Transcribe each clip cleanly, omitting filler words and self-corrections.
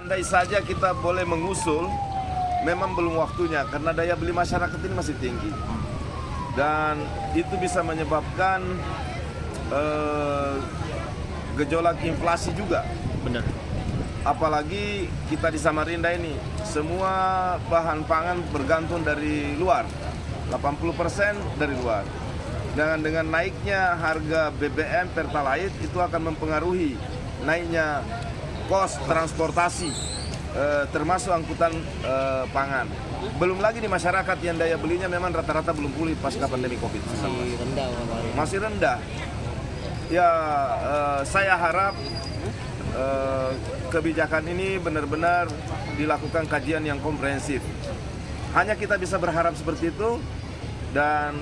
Andai saja kita boleh mengusul, memang belum waktunya karena daya beli masyarakat ini masih tinggi. Dan itu bisa menyebabkan gejolak inflasi juga. Benar. Apalagi kita di Samarinda ini, semua bahan pangan bergantung dari luar, 80% dari luar. Dengan naiknya harga BBM Pertalite itu akan mempengaruhi naiknya kos transportasi, termasuk angkutan pangan. Belum lagi di masyarakat yang daya belinya memang rata-rata belum pulih pasca pandemi COVID-19. Masih rendah kemarin. Masih rendah. Ya, saya harap kebijakan ini benar-benar dilakukan kajian yang komprehensif. Hanya kita bisa berharap seperti itu, dan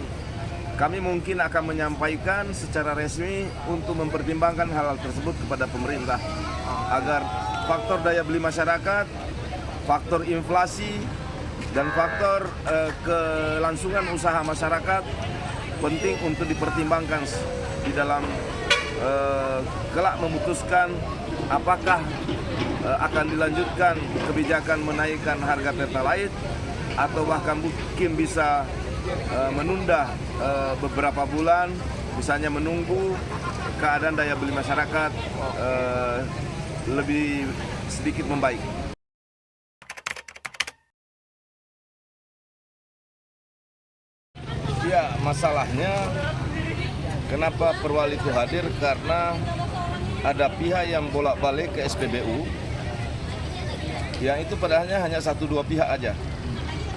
kami mungkin akan menyampaikan secara resmi untuk mempertimbangkan hal-hal tersebut kepada pemerintah agar faktor daya beli masyarakat, faktor inflasi, dan faktor kelangsungan usaha masyarakat penting untuk dipertimbangkan di dalam kelak memutuskan apakah akan dilanjutkan kebijakan menaikkan harga Pertalite atau bahkan mungkin bisa menunda beberapa bulan, misalnya menunggu keadaan daya beli masyarakat lebih sedikit membaik. Ya, masalahnya kenapa Perwali itu hadir, karena ada pihak yang bolak-balik ke SPBU, yang itu padahalnya hanya 1-2 pihak aja.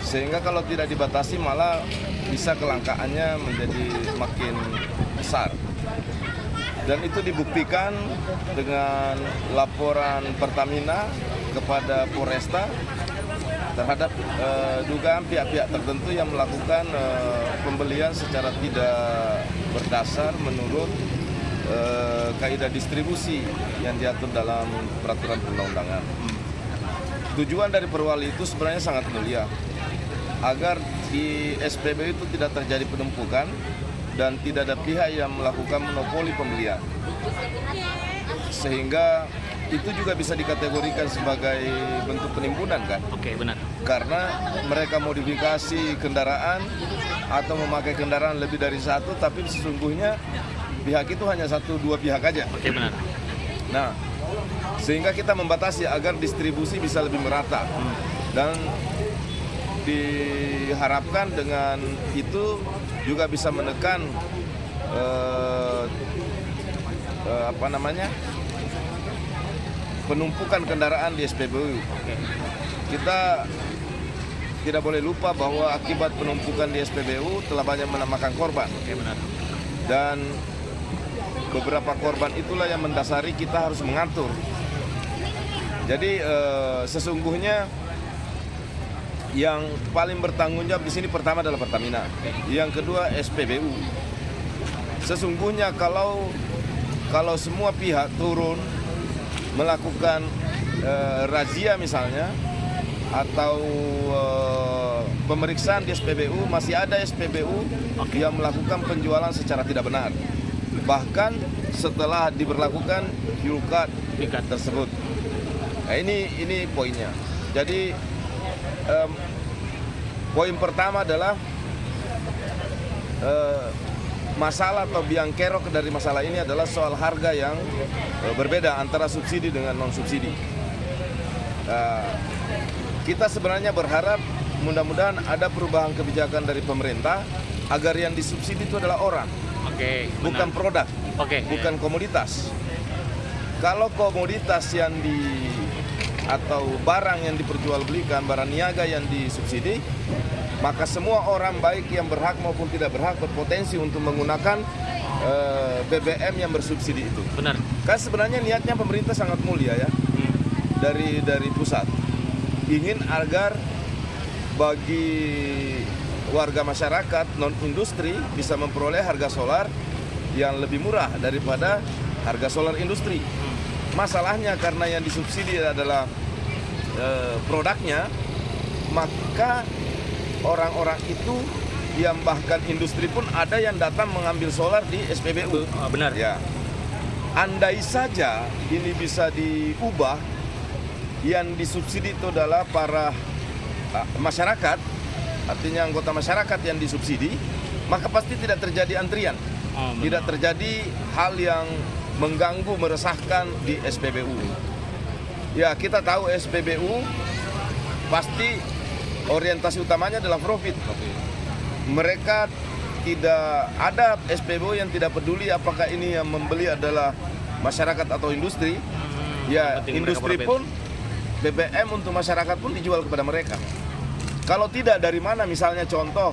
Sehingga kalau tidak dibatasi malah bisa kelangkaannya menjadi makin besar. Dan itu dibuktikan dengan laporan Pertamina kepada Polresta terhadap dugaan pihak-pihak tertentu yang melakukan pembelian secara tidak berdasar menurut kaidah distribusi yang diatur dalam peraturan perundang-undangan. Tujuan dari Perwali itu sebenarnya sangat mulia, agar di SPBU itu tidak terjadi penumpukan dan tidak ada pihak yang melakukan monopoli pembelian. Sehingga itu juga bisa dikategorikan sebagai bentuk penimbunan, kan? Oke, benar. Karena mereka modifikasi kendaraan atau memakai kendaraan lebih dari satu, tapi sesungguhnya pihak itu hanya 1-2 pihak aja. Oke, benar. Nah, sehingga kita membatasi agar distribusi bisa lebih merata. Dan diharapkan dengan itu juga bisa menekan penumpukan kendaraan di SPBU. Kita tidak boleh lupa bahwa akibat penumpukan di SPBU telah banyak memakan korban. Oke, benar. Dan beberapa korban itulah yang mendasari kita harus mengatur. Jadi sesungguhnya yang paling bertanggung jawab di sini pertama adalah Pertamina, yang kedua SPBU. Sesungguhnya kalau semua pihak turun melakukan razia misalnya atau pemeriksaan di SPBU, masih ada SPBU yang melakukan penjualan secara tidak benar, bahkan setelah diberlakukan fuel card tersebut. Nah, ini poinnya. Jadi poin pertama adalah masalah atau biang kerok dari masalah ini adalah soal harga yang berbeda antara subsidi dengan non subsidi. Kita sebenarnya berharap mudah-mudahan ada perubahan kebijakan dari pemerintah agar yang disubsidi itu adalah orang, bukan produk, bukan komoditas. Kalau komoditas yang atau barang yang diperjualbelikan, barang niaga yang disubsidi, maka semua orang baik yang berhak maupun tidak berhak berpotensi untuk menggunakan BBM yang bersubsidi itu. Benar. Kan sebenarnya niatnya pemerintah sangat mulia ya, dari pusat. Ingin agar bagi warga masyarakat non-industri bisa memperoleh harga solar yang lebih murah daripada harga solar industri. Masalahnya karena yang disubsidi adalah produknya, maka orang-orang itu yang bahkan industri pun ada yang datang mengambil solar di SPBU. Benar. Ya. Andai saja ini bisa diubah yang disubsidi itu adalah para masyarakat, artinya anggota masyarakat yang disubsidi, maka pasti tidak terjadi antrian, tidak terjadi hal yang mengganggu, meresahkan di SPBU. Ya, kita tahu SPBU pasti orientasi utamanya adalah profit. Mereka tidak ada SPBU yang tidak peduli apakah ini yang membeli adalah masyarakat atau industri. Ya, industri pun BBM untuk masyarakat pun dijual kepada mereka. Kalau tidak, dari mana misalnya contoh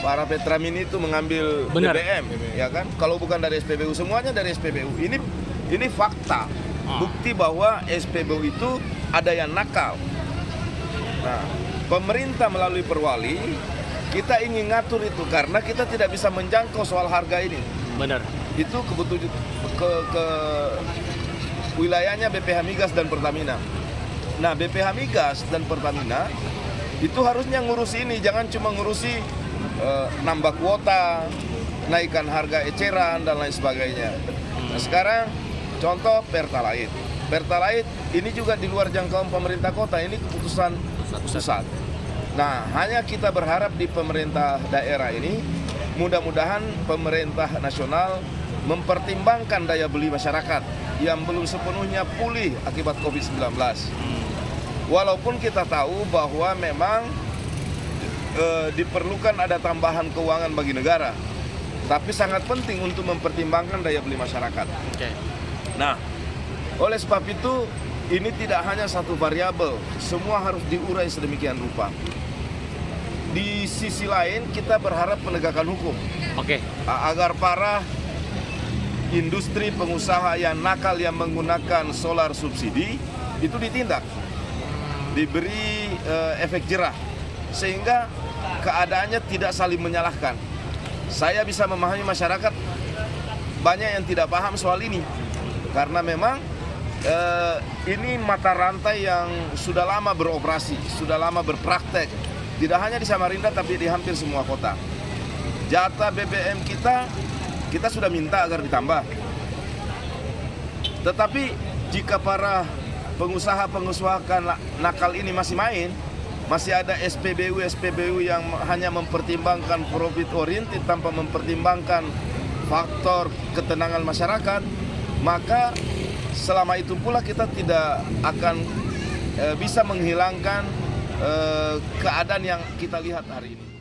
para Petramini itu mengambil BBM, ya kan? Kalau bukan dari SPBU, semuanya dari SPBU. Ini fakta, bukti bahwa SPBU itu ada yang nakal. Nah, pemerintah melalui Perwali, kita ingin ngatur itu karena kita tidak bisa menjangkau soal harga ini. Benar. Itu kebutuhan ke wilayahnya BPH Migas dan Pertamina. Nah, BPH Migas dan Pertamina itu harusnya ngurusi ini, jangan cuma ngurusi nambah kuota, naikkan harga eceran dan lain sebagainya. Nah, sekarang contoh Pertalite. Pertalite ini juga di luar jangkauan pemerintah kota, ini keputusan pusat. Nah, hanya kita berharap di pemerintah daerah ini, mudah-mudahan pemerintah nasional mempertimbangkan daya beli masyarakat yang belum sepenuhnya pulih akibat COVID-19. Walaupun kita tahu bahwa memang diperlukan ada tambahan keuangan bagi negara, tapi sangat penting untuk mempertimbangkan daya beli masyarakat. Nah, oleh sebab itu, ini tidak hanya satu variabel, semua harus diurai sedemikian rupa. Di sisi lain, kita berharap penegakan hukum, agar para industri pengusaha yang nakal yang menggunakan solar subsidi itu ditindak, diberi efek jerah, sehingga keadaannya tidak saling menyalahkan. Saya bisa memahami masyarakat banyak yang tidak paham soal ini, karena memang ini mata rantai yang sudah lama beroperasi, sudah lama berpraktek, tidak hanya di Samarinda tapi di hampir semua kota. Jatah BBM kita sudah minta agar ditambah. Tetapi jika para pengusaha-pengusaha nakal ini masih main, masih ada SPBU yang hanya mempertimbangkan profit oriented tanpa mempertimbangkan faktor ketenangan masyarakat, maka selama itu pula kita tidak akan bisa menghilangkan keadaan yang kita lihat hari ini.